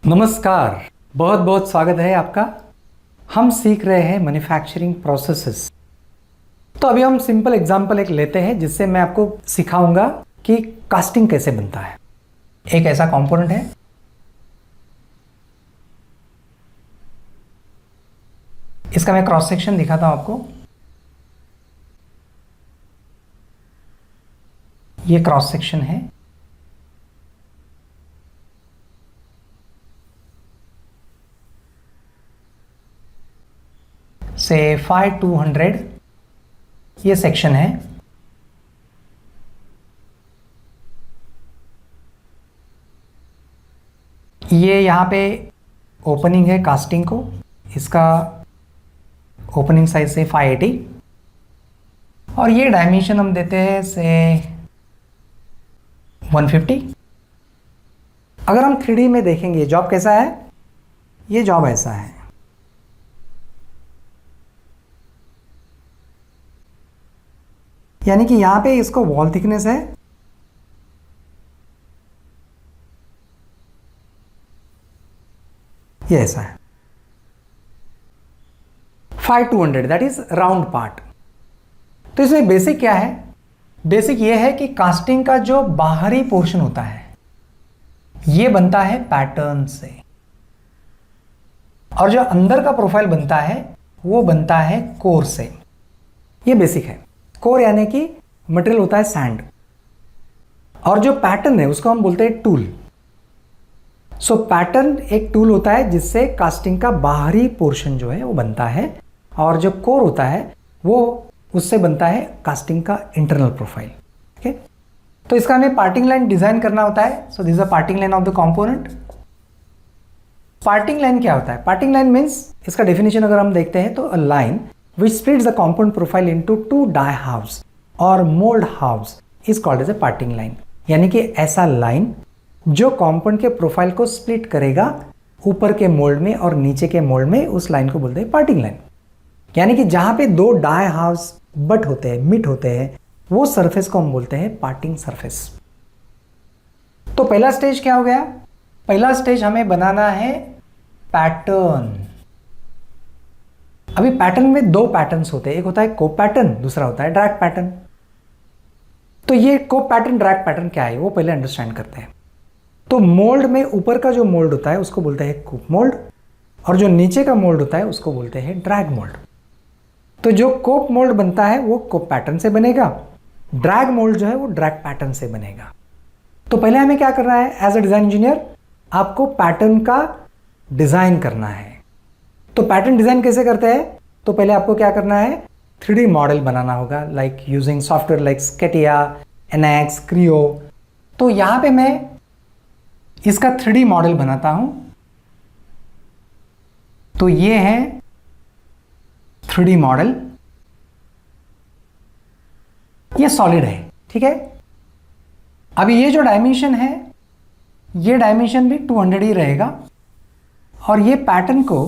नमस्कार, बहुत बहुत स्वागत है आपका। हम सीख रहे हैं मैन्युफैक्चरिंग प्रोसेसेस। तो अभी हम सिंपल एग्जांपल एक लेते हैं जिससे मैं आपको सिखाऊंगा कि कास्टिंग कैसे बनता है। एक ऐसा कंपोनेंट है, इसका मैं क्रॉस सेक्शन दिखाता हूं आपको। ये क्रॉस सेक्शन है। से 5200 ये सेक्शन है। ये यहाँ पे ओपनिंग है कास्टिंग को, इसका ओपनिंग साइज से 580 और ये डायमेंशन हम देते हैं से 150। अगर हम 3D में देखेंगे जॉब कैसा है, ये जॉब ऐसा है। यानी कि यहां पे इसको वॉल थिकनेस है, ये ऐसा है 5200, दैट इज राउंड पार्ट। तो इसमें बेसिक क्या है? बेसिक ये है कि कास्टिंग का जो बाहरी पोर्शन होता है ये बनता है पैटर्न से, और जो अंदर का प्रोफाइल बनता है वो बनता है कोर से। ये बेसिक है। कोर यानी कि मटेरियल होता है सैंड, और जो पैटर्न है उसको हम बोलते हैं टूल। सो पैटर्न एक टूल होता है जिससे कास्टिंग का बाहरी पोर्शन जो है वो बनता है, और जो कोर होता है वो उससे बनता है कास्टिंग का इंटरनल प्रोफाइल। ओके, तो इसका हमें पार्टिंग लाइन डिजाइन करना होता है। So this is a parting line of the component. Parting line क्या होता है? पार्टिंग लाइन मीन्स, इसका डेफिनेशन अगर हम देखते हैं तो a line which splits the component profile into two die halves or mold halves is called as a parting line। यानी कि ऐसा लाइन जो कंपोनेंट के प्रोफाइल को स्प्लिट करेगा ऊपर के मोल्ड में और नीचे के मोल्ड में, उस लाइन को बोलते हैं पार्टिंग लाइन। यानी कि जहां पे दो डाई हाफ्स बट होते हैं, मिट होते हैं, वो सरफेस को हम बोलते हैं पार्टिंग सरफेस। तो पहला स्टेज क्या हो गया? पहला स्टेज हमें बनाना है पैटर्न। अभी पैटर्न में दो पैटर्न्स होते हैं, एक होता है कोप पैटर्न, दूसरा होता है ड्रैग पैटर्न। तो ये कोप पैटर्न ड्रैग पैटर्न क्या है वो पहले अंडरस्टैंड करते हैं। तो मोल्ड में ऊपर का जो मोल्ड होता है उसको बोलते हैं कोप मोल्ड, और जो नीचे का मोल्ड होता है उसको बोलते हैं ड्रैग मोल्ड। तो जो कोप मोल्ड बनता है वो कोप पैटर्न से बनेगा, ड्रैग मोल्ड जो है वो ड्रैग पैटर्न से बनेगा। तो पहले हमें क्या करना है? एज अ डिजाइन इंजीनियर आपको पैटर्न का डिजाइन करना है। तो पैटर्न डिजाइन कैसे करते हैं? तो पहले आपको क्या करना है? 3D मॉडल बनाना होगा, like using software like CATIA, NX, Creo. तो यहां पे मैं इसका 3D मॉडल बनाता हूं। तो ये है 3D मॉडल, ये सॉलिड है, ठीक है। अभी ये जो डायमेंशन है, ये डायमेंशन भी 200 ही रहेगा, और ये पैटर्न को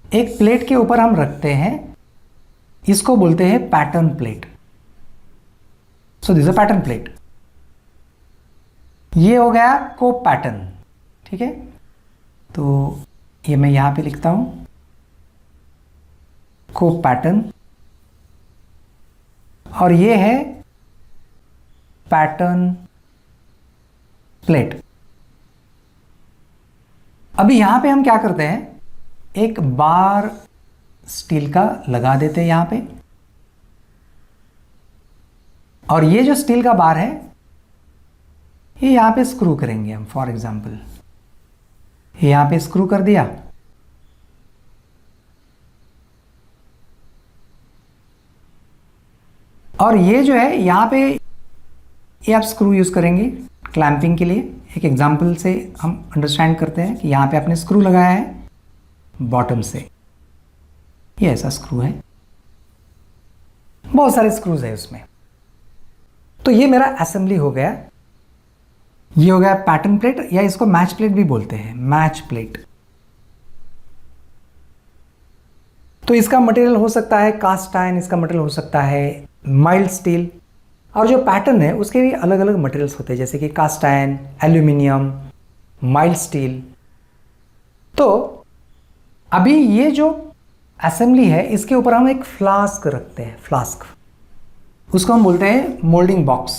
एक प्लेट के ऊपर हम रखते हैं, इसको बोलते हैं pattern plate. So this a pattern plate. ये हो गया कोप पैटर्न, ठीक है। तो ये मैं यहां पे लिखता हूं कोप पैटर्न, और ये है पैटर्न प्लेट। अभी यहां पे हम क्या करते हैं? एक बार स्टील का लगा देते हैं यहां पे, और ये जो स्टील का बार है ये यहां पे स्क्रू करेंगे हम। फॉर एग्जांपल यहां पे स्क्रू कर दिया, और ये जो है यहां पे ये आप स्क्रू यूज करेंगे क्लैंपिंग के लिए। एक एग्जांपल से हम अंडरस्टैंड करते हैं कि यहां पे आपने स्क्रू लगाया है बॉटम से, ये ऐसा स्क्रू है, बहुत सारे स्क्रूज है उसमें। तो ये मेरा असेंबली हो गया। ये हो गया पैटर्न प्लेट, या इसको मैच प्लेट भी बोलते हैं, मैच प्लेट। तो इसका मटेरियल हो सकता है कास्ट आयरन, इसका मटेरियल हो सकता है माइल्ड स्टील, और जो पैटर्न है उसके भी अलग अलग मटेरियल्स होते हैं, जैसे कि cast iron, aluminium, mild steel, तो अभी ये जो असेंबली है इसके ऊपर हम एक फ्लास्क रखते हैं, फ्लास्क, उसको हम बोलते हैं मोल्डिंग बॉक्स।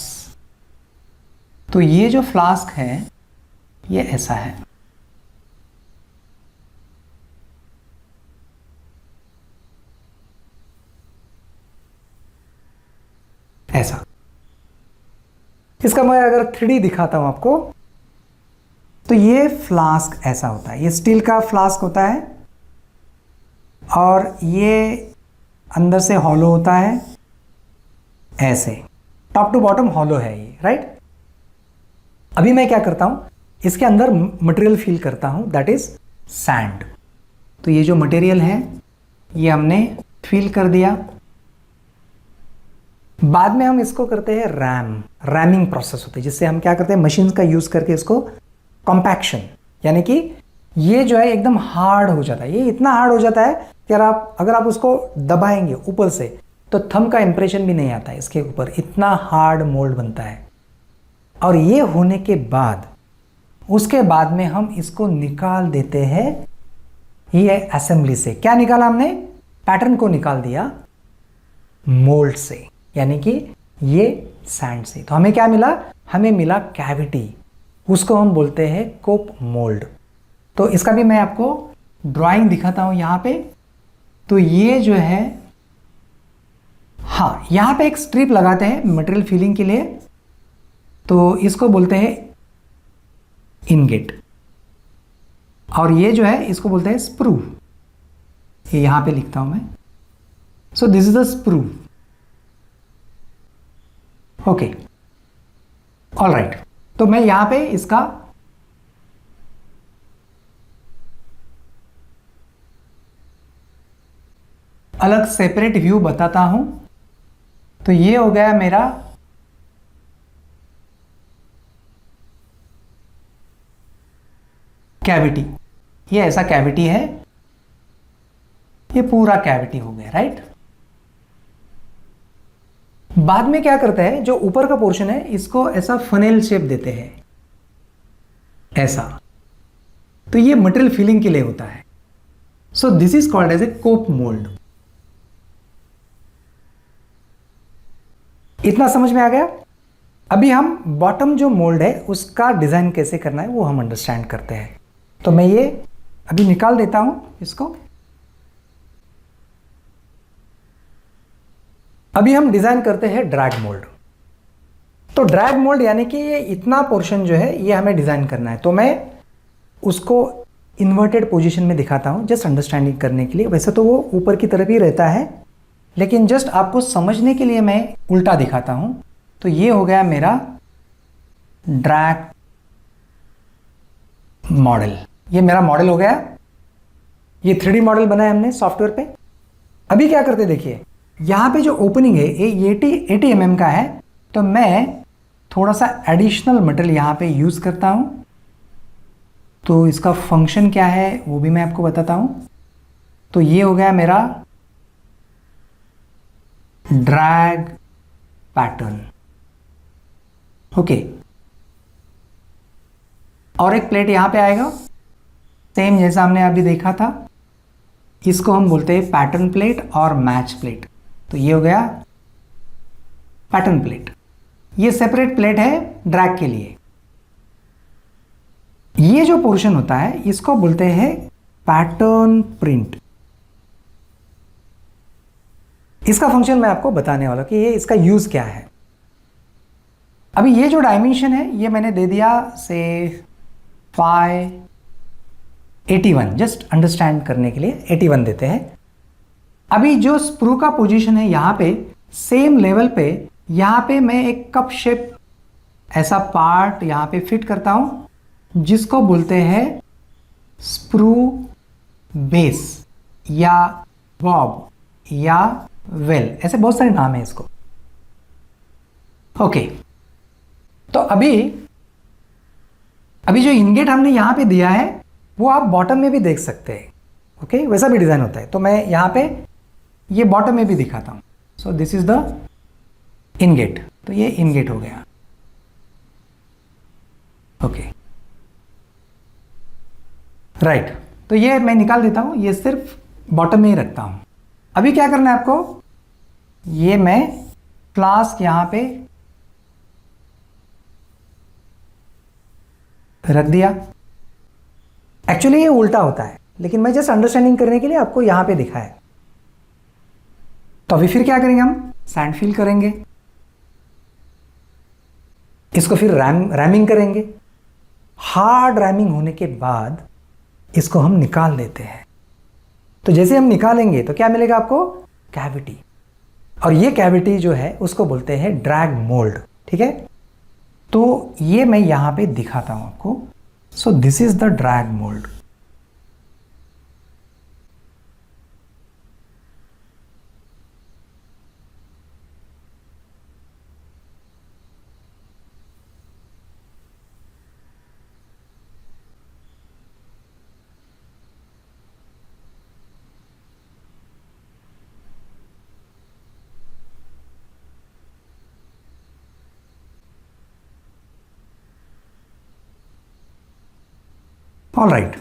तो ये जो फ्लास्क है ये ऐसा है, ऐसा। इसका मैं अगर 3D दिखाता हूं आपको, तो ये फ्लास्क ऐसा होता है, ये स्टील का फ्लास्क होता है और ये अंदर से हॉलो होता है, ऐसे टॉप टू बॉटम हॉलो है ये, राइट। अभी मैं क्या करता हूं, इसके अंदर मटेरियल फिल करता हूं, दैट इज सैंड। तो ये जो मटेरियल है ये हमने फिल कर दिया। बाद में हम इसको करते हैं रैमिंग प्रोसेस होती है, जिससे हम क्या करते हैं, मशीन का यूज करके इसको कॉम्पैक्शन, यानी कि ये जो है एकदम हार्ड हो जाता है। ये इतना हार्ड हो जाता है कि अगर आप उसको दबाएंगे ऊपर से तो थंब का इंप्रेशन भी नहीं आता है इसके ऊपर, इतना हार्ड मोल्ड बनता है। और ये होने के बाद उसके बाद में हम इसको निकाल देते हैं ये असेंबली से। क्या निकाला हमने, पैटर्न को निकाल दिया मोल्ड से, यानी कि ये सैंड से। तो हमें क्या मिला, हमें मिला कैविटी, उसको हम बोलते हैं कोप मोल्ड। तो इसका भी मैं आपको ड्राइंग दिखाता हूं यहां पे। तो ये जो है, हाँ, यहां पे एक स्ट्रिप लगाते हैं मटेरियल फिलिंग के लिए, तो इसको बोलते हैं इनगेट। और ये जो है इसको बोलते हैं स्प्रू, ये यहां पे लिखता हूं मैं। सो this is the sprue, okay, all right. तो मैं यहां पे इसका अलग सेपरेट व्यू बताता हूं। तो ये हो गया मेरा कैविटी, ये ऐसा कैविटी है, ये पूरा कैविटी हो गया, राइट। बाद में क्या करते हैं, जो ऊपर का पोर्शन है इसको ऐसा फनेल शेप देते हैं, ऐसा। तो ये मटेरियल फिलिंग के लिए होता है। So this is called as a cope mould. इतना समझ में आ गया। अभी हम बॉटम जो मोल्ड है उसका डिजाइन कैसे करना है वो हम अंडरस्टैंड करते हैं। तो मैं ये अभी निकाल देता हूं इसको। अभी हम डिजाइन करते हैं ड्रैग मोल्ड। तो ड्रैग मोल्ड यानी कि ये इतना पोर्शन जो है ये हमें डिजाइन करना है। तो मैं उसको इन्वर्टेड पोजीशन में दिखाता हूं जस्ट अंडरस्टैंडिंग करने के लिए। वैसे तो वो ऊपर की तरफ ही रहता है, लेकिन जस्ट आपको समझने के लिए मैं उल्टा दिखाता हूं। तो ये हो गया मेरा ड्रैग मॉडल, ये मेरा मॉडल हो गया। ये 3D मॉडल बनाया हमने सॉफ्टवेयर पे। अभी क्या करते देखिए, यहां पे जो ओपनिंग है ये 80 mm का है। तो मैं थोड़ा सा एडिशनल मटेरियल यहां पे यूज करता हूं। तो इसका फंक्शन क्या है वो भी मैं आपको बताता हूं। तो ये हो गया मेरा ड्रैग पैटर्न, ओके। और एक प्लेट यहां पे आएगा, सेम जैसा हमने अभी देखा था। इसको हम बोलते हैं पैटर्न प्लेट और मैच प्लेट। तो ये हो गया पैटर्न प्लेट। ये सेपरेट प्लेट है ड्रैग के लिए। ये जो पोर्शन होता है इसको बोलते हैं पैटर्न प्रिंट। इसका फंक्शन मैं आपको बताने वाला हूं कि ये इसका यूज क्या है। अभी ये जो डायमेंशन है ये मैंने दे दिया से 81, जस्ट अंडरस्टैंड करने के लिए 81 देते हैं। अभी जो स्प्रू का पोजीशन है यहां पे सेम लेवल पे, यहां पे मैं एक कप शेप ऐसा पार्ट यहां पे फिट करता हूं जिसको बोलते हैं स्प्रू बेस या बॉब या वेल, ऐसे बहुत सारे नाम है इसको, ओके। तो अभी जो इनगेट हमने यहां पे दिया है वो आप बॉटम में भी देख सकते हैं, ओके, वैसा भी डिजाइन होता है। तो मैं यहां पे ये बॉटम में भी दिखाता हूं। सो दिस इज द इनगेट। तो ये इनगेट हो गया, ओके, राइट। तो ये मैं निकाल देता हूँ, ये सिर्फ बॉटम में ही रखता हूँ। अभी क्या करना है आपको, ये मैं फ्लास्क यहाँ पे रख दिया। एक्चुअली ये उल्टा होता है, लेकिन मैं जस्ट अंडरस्टैंडिंग करने के लिए आपको यहां पे दिखा है। तो अभी फिर क्या करेंगे, हम सैंड फिल करेंगे, इसको फिर रैमिंग करेंगे। हार्ड रैमिंग होने के बाद इसको हम निकाल देते हैं। तो जैसे हम निकालेंगे तो क्या मिलेगा आपको, कैविटी। और ये कैविटी जो है उसको बोलते हैं ड्रैग मोल्ड, ठीक है। तो ये मैं यहां पे दिखाता हूं आपको। सो this is the drag mould. All right.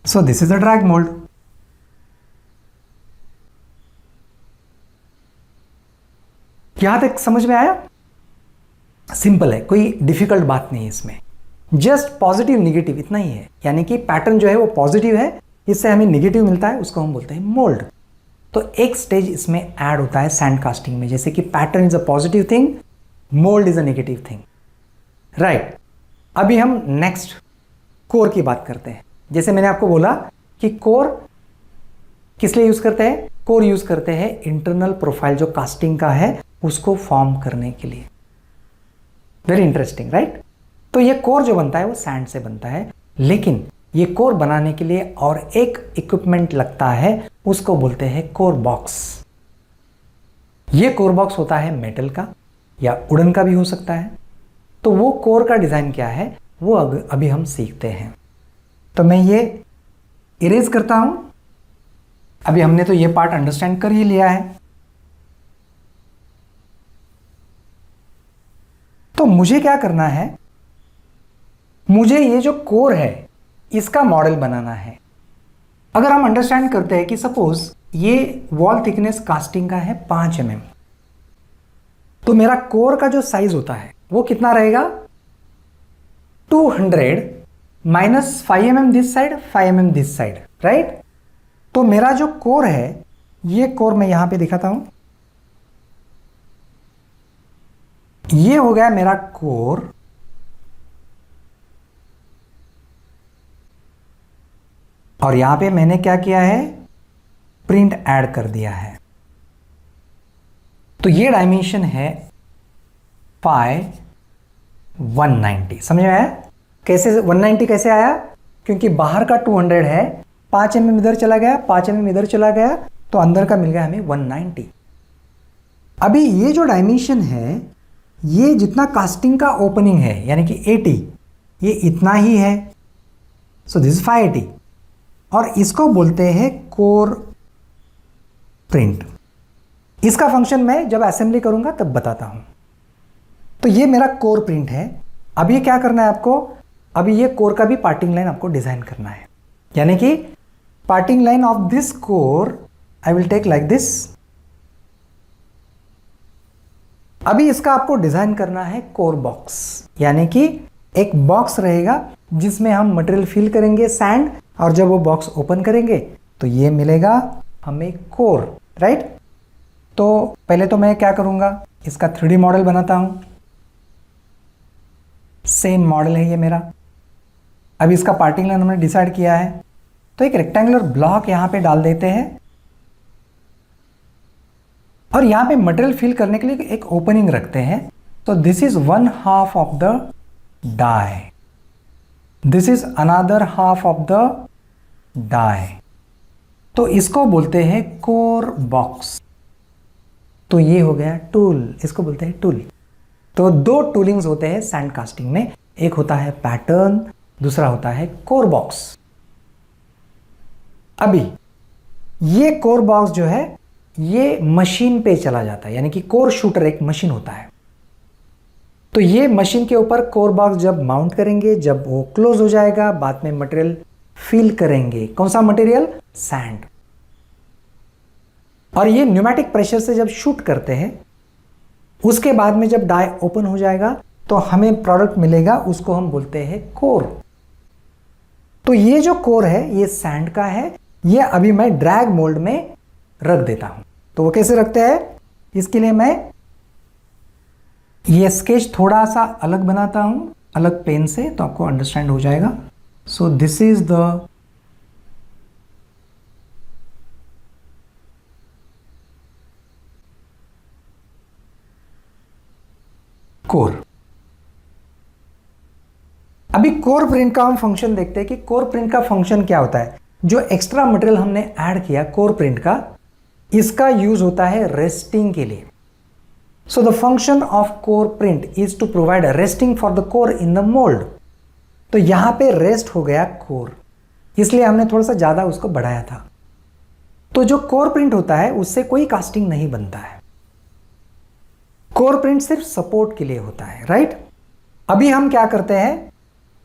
So this is the drag mold. यहां तक समझ में आया? सिंपल है, कोई डिफिकल्ट बात नहीं है इसमें। जस्ट पॉजिटिव निगेटिव इतना ही है, यानी कि पैटर्न जो है वो पॉजिटिव है, इससे हमें निगेटिव मिलता है, उसको हम बोलते हैं मोल्ड। तो एक स्टेज इसमें ऐड होता है सैंड कास्टिंग में, जैसे कि pattern is a positive thing, mould is a negative thing, right. अभी हम नेक्स्ट कोर की बात करते हैं। जैसे मैंने आपको बोला कि कोर किस लिए यूज करते हैं, कोर यूज करते हैं इंटरनल प्रोफाइल जो कास्टिंग का है उसको फॉर्म करने के लिए। Very interesting, right. तो ये कोर जो बनता है वो सैंड से बनता है, लेकिन ये कोर बनाने के लिए और एक इक्विपमेंट लगता है, उसको बोलते हैं कोर बॉक्स। ये कोर बॉक्स होता है मेटल का या वुडन का भी हो सकता है। तो वो कोर का डिजाइन क्या है वो अभी हम सीखते हैं। तो मैं ये इरेज करता हूं। अभी हमने तो ये पार्ट अंडरस्टैंड कर ही लिया है। तो मुझे क्या करना है, मुझे ये जो कोर है इसका मॉडल बनाना है। अगर हम अंडरस्टैंड करते हैं कि सपोज ये वॉल थिकनेस कास्टिंग का है 5 mm, तो मेरा कोर का जो साइज होता है वो कितना रहेगा, 200 minus 5 mm this side, 5 mm this side, right. तो मेरा जो कोर है, ये कोर मैं यहां पे दिखाता हूं, ये हो गया मेरा कोर। और यहां पे मैंने क्या किया है, प्रिंट ऐड कर दिया है। तो ये डायमेंशन है 190। समझ में आया कैसे 190 कैसे आया, क्योंकि बाहर का 200 है, 5 mm इधर चला गया, 5 mm इधर चला गया, तो अंदर का मिल गया हमें 190। अभी ये जो डायमेंशन है, ये जितना कास्टिंग का ओपनिंग है यानी कि 80, ये इतना ही है। सो दिस 580 और इसको बोलते हैं कोर प्रिंट। इसका फंक्शन मैं जब असेंबली करूंगा तब बताता हूं। तो ये मेरा कोर प्रिंट है। अब ये क्या करना है आपको, अभी ये कोर का भी पार्टिंग लाइन आपको डिजाइन करना है, यानी कि parting line of this core I will take like this. अभी इसका आपको डिजाइन करना है कोर बॉक्स, यानी कि एक बॉक्स रहेगा जिसमें हम मटेरियल फिल करेंगे सैंड, और जब वो बॉक्स ओपन करेंगे तो ये मिलेगा हमें कोर, राइट। तो पहले तो मैं क्या करूंगा, इसका 3D मॉडल बनाता हूं। सेम मॉडल है ये मेरा। अब इसका पार्टिंग लाइन हमने डिसाइड किया है, तो एक रेक्टेंगुलर ब्लॉक यहां पे डाल देते हैं और यहां पे मटेरियल फिल करने के लिए एक ओपनिंग रखते हैं। तो this is 1/2 of the die, this is another half of the die. तो इसको बोलते हैं कोर बॉक्स। तो ये हो गया टूल, इसको बोलते हैं टूल। तो 2 टूलिंग्स होते हैं सैंड कास्टिंग में, एक होता है पैटर्न, दूसरा होता है कोर बॉक्स। अभी ये कोर बॉक्स जो है ये मशीन पे चला जाता है, यानी कि कोर शूटर एक मशीन होता है। तो ये मशीन के ऊपर कोर बॉक्स जब माउंट करेंगे, जब वो क्लोज हो जाएगा, बाद में मटेरियल फिल करेंगे। कौन सा मटेरियल? सैंड। और ये न्यूमेटिक प्रेशर से जब शूट करते हैं, उसके बाद में जब डाई ओपन हो जाएगा तो हमें प्रोडक्ट मिलेगा, उसको हम बोलते हैं कोर। तो ये जो कोर है ये सैंड का है। ये अभी मैं ड्रैग मोल्ड में रख देता हूं। तो वो कैसे रखते हैं, इसके लिए मैं ये स्केच थोड़ा सा अलग बनाता हूं, अलग पेन से, तो आपको अंडरस्टैंड हो जाएगा। So this is the core. अभी कोर प्रिंट का हम फंक्शन देखते हैं कि कोर प्रिंट का फंक्शन क्या होता है। जो एक्स्ट्रा मटेरियल हमने ऐड किया कोर प्रिंट का, इसका यूज होता है रेस्टिंग के लिए। So the function of core print is to provide resting for the core in the mould. तो यहां पे रेस्ट हो गया कोर, इसलिए हमने थोड़ा सा ज्यादा उसको बढ़ाया था। तो जो कोर प्रिंट होता है उससे कोई कास्टिंग नहीं बनता है। कोर प्रिंट सिर्फ सपोर्ट के लिए होता है, राइट। अभी हम क्या करते हैं,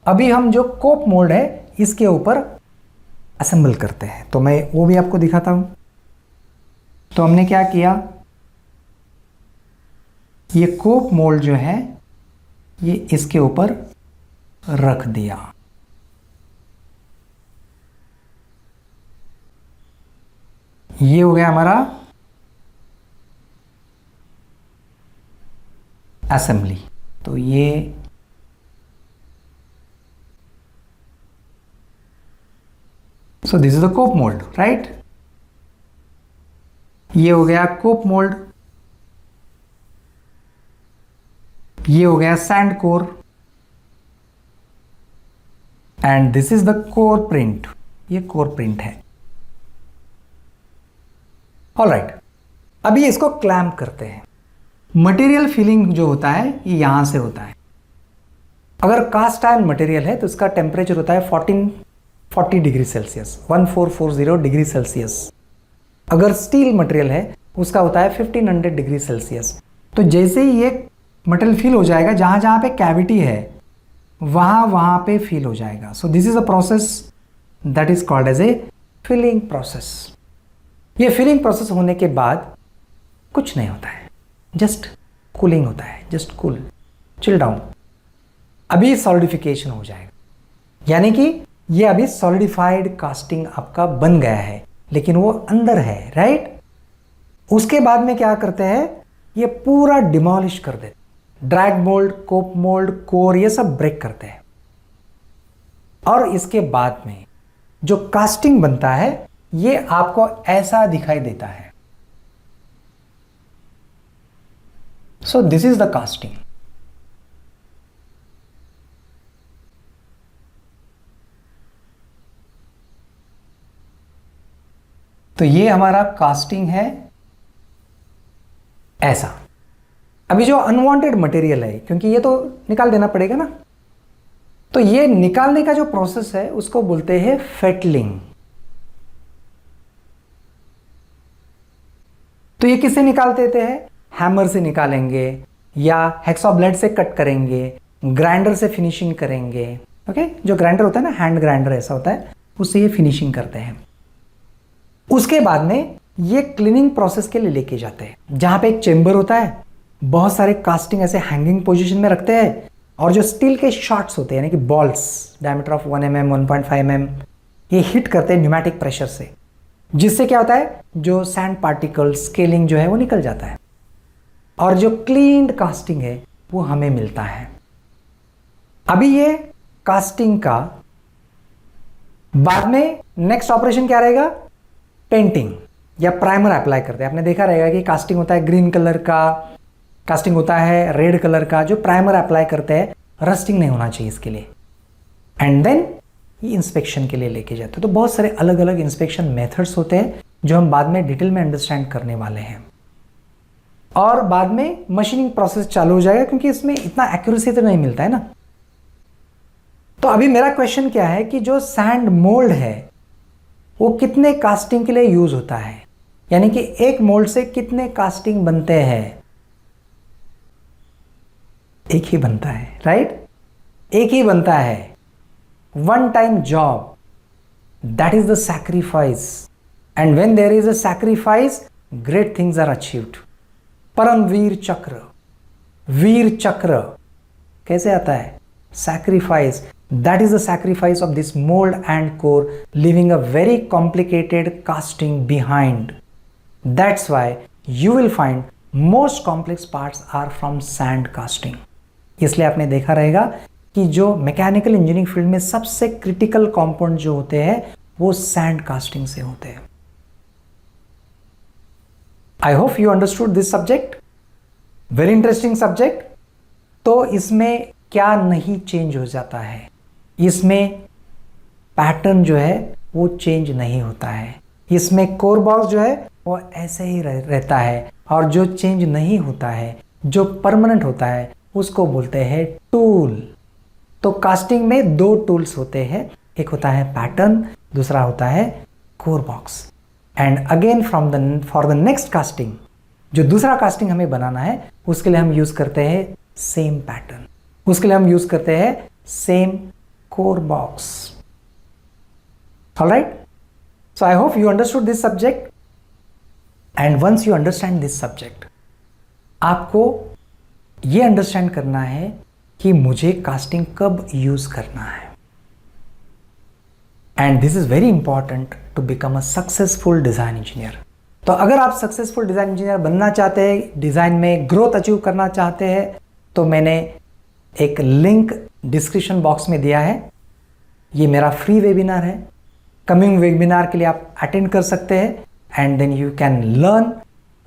अभी हम जो कोप मोल्ड है इसके ऊपर असेंबल करते हैं। तो मैं वो भी आपको दिखाता हूं। तो हमने क्या किया, ये कोप मोल्ड जो है ये इसके ऊपर रख दिया। ये हो गया हमारा असेंबली। तो ये so this is the cope mould, right. ये हो गया कोप मोल्ड, ये हो गया sand core, and this is the core print. ये कोर प्रिंट है। ऑलराइट, अभी इसको क्लैम्प करते हैं। मटेरियल फिलिंग जो होता है ये यहां से होता है। अगर कास्ट आयरन मटेरियल है तो इसका टेम्परेचर होता है 1440 डिग्री सेल्सियस, 1440 डिग्री सेल्सियस। अगर स्टील मटेरियल है उसका होता है 1500 डिग्री सेल्सियस। तो जैसे ही ये मटेरियल फिल हो जाएगा, जहां जहां पे कैविटी है वहां वहां पे फिल हो जाएगा। So this is a process that is called as a filling process. ये फिलिंग प्रोसेस होने के बाद कुछ नहीं होता है, जस्ट कूलिंग होता है, जस्ट कूल, चिल डाउन। अभी सॉलिडिफिकेशन हो जाएगा, यानी कि ये अभी सॉलिडिफाइड कास्टिंग आपका बन गया है, लेकिन वो अंदर है, राइट। उसके बाद में क्या करते हैं, ये पूरा डिमोलिश कर देते। ड्रैग मोल्ड, कोप मोल्ड, कोर, ये सब ब्रेक करते हैं। और इसके बाद में जो कास्टिंग बनता है ये आपको ऐसा दिखाई देता है। So this is the casting. तो ये हमारा कास्टिंग है ऐसा। अभी जो अनवांटेड मटेरियल है, क्योंकि ये तो निकाल देना पड़ेगा ना, तो ये निकालने का जो प्रोसेस है उसको बोलते हैं फेटलिंग। तो ये किससे निकाल देते हैं, हैमर से निकालेंगे या हेक्सा ब्लेड से कट करेंगे, ग्राइंडर से फिनिशिंग करेंगे। ओके, जो ग्राइंडर होता है ना, हैंड ग्राइंडर ऐसा होता है, उससे ये फिनिशिंग करते हैं। उसके बाद में ये क्लीनिंग प्रोसेस के लिए लेके जाते हैं, जहां पे एक चेंबर होता है, बहुत सारे कास्टिंग ऐसे हैंगिंग पोजीशन में रखते हैं, और जो स्टील के शॉट्स होते हैं यानी कि balls diameter of 1 mm 1.5 mm, ये हिट करते हैं न्यूमेटिक प्रेशर से, जिससे क्या होता है, जो सैंड पार्टिकल स्केलिंग जो है वो निकल जाता है, और जो क्लीन्ड कास्टिंग है वो हमें मिलता है। अभी ये कास्टिंग का बाद में नेक्स्ट ऑपरेशन क्या रहेगा, पेंटिंग या प्राइमर अप्लाई करते हैं। आपने देखा रहेगा कि कास्टिंग होता है ग्रीन कलर का, कास्टिंग होता है रेड कलर का। जो प्राइमर अप्लाई करते हैं, रस्टिंग नहीं होना चाहिए इसके लिए, एंड देन ये इंस्पेक्शन के लिए लेके जाते हैं। तो बहुत सारे अलग अलग इंस्पेक्शन मेथड्स होते हैं जो हम बाद में डिटेल में अंडरस्टैंड करने वाले हैं, और बाद में मशीनिंग प्रोसेस चालू हो जाएगा, क्योंकि इसमें इतना एक्यूरेसी तो नहीं मिलता है ना। तो अभी मेरा क्वेश्चन क्या है कि जो सैंड मोल्ड है वो कितने कास्टिंग के लिए यूज होता है, यानी कि एक मोल्ड से कितने कास्टिंग बनते हैं। एक ही बनता है, राइट? एक ही बनता है। One time job, that is the sacrifice, and when there is a sacrifice great things are achieved. Paramvir Chakra, Vir Chakra कैसे आता है? Sacrifice, that is the sacrifice of this mould and core, living a very complicated casting behind. That's why you will find most complex parts are from sand casting. इसलिए आपने देखा रहेगा कि जो mechanical engineering field में सबसे critical compound जो होते हैं वो सैंड कास्टिंग से होते हैं। आई hope you understood this subject, very interesting subject. तो इसमें क्या नहीं चेंज हो जाता है? इसमें पैटर्न जो है वो चेंज नहीं होता है। इसमें कोर बॉक्स जो है वो ऐसे ही रहता है, और जो चेंज नहीं होता है, जो परमानेंट होता है, उसको बोलते हैं टूल। तो कास्टिंग में दो टूल्स होते हैं, एक होता है पैटर्न, दूसरा होता है core box. And again for the next casting, जो दूसरा कास्टिंग हमें बनाना है उसके लिए हम यूज करते हैं सेम पैटर्न, उसके लिए हम यूज करते हैं same core box. Alright, so I hope you understood this subject. And once you understand this subject, आपको ये अंडरस्टैंड करना है कि मुझे कास्टिंग कब यूज करना है। And this is very important to become a successful design engineer. तो अगर आप सक्सेसफुल डिजाइन इंजीनियर बनना चाहते हैं, डिजाइन में ग्रोथ अचीव करना चाहते हैं, तो मैंने एक लिंक डिस्क्रिप्शन बॉक्स में दिया है। ये मेरा फ्री वेबिनार है। कमिंग वेबिनार के लिए आप अटेंड कर सकते हैं, and then you can learn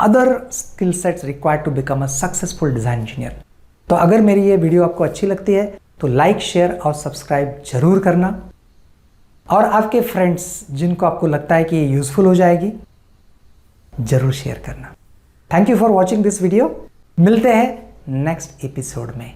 other skill sets required to become a successful design engineer. तो अगर मेरी ये वीडियो आपको अच्छी लगती है तो लाइक, शेयर और सब्सक्राइब जरूर करना, और आपके फ्रेंड्स जिनको आपको लगता है कि ये यूजफुल हो जाएगी जरूर शेयर करना। Thank you for watching this video. मिलते हैं नेक्स्ट एपिसोड में।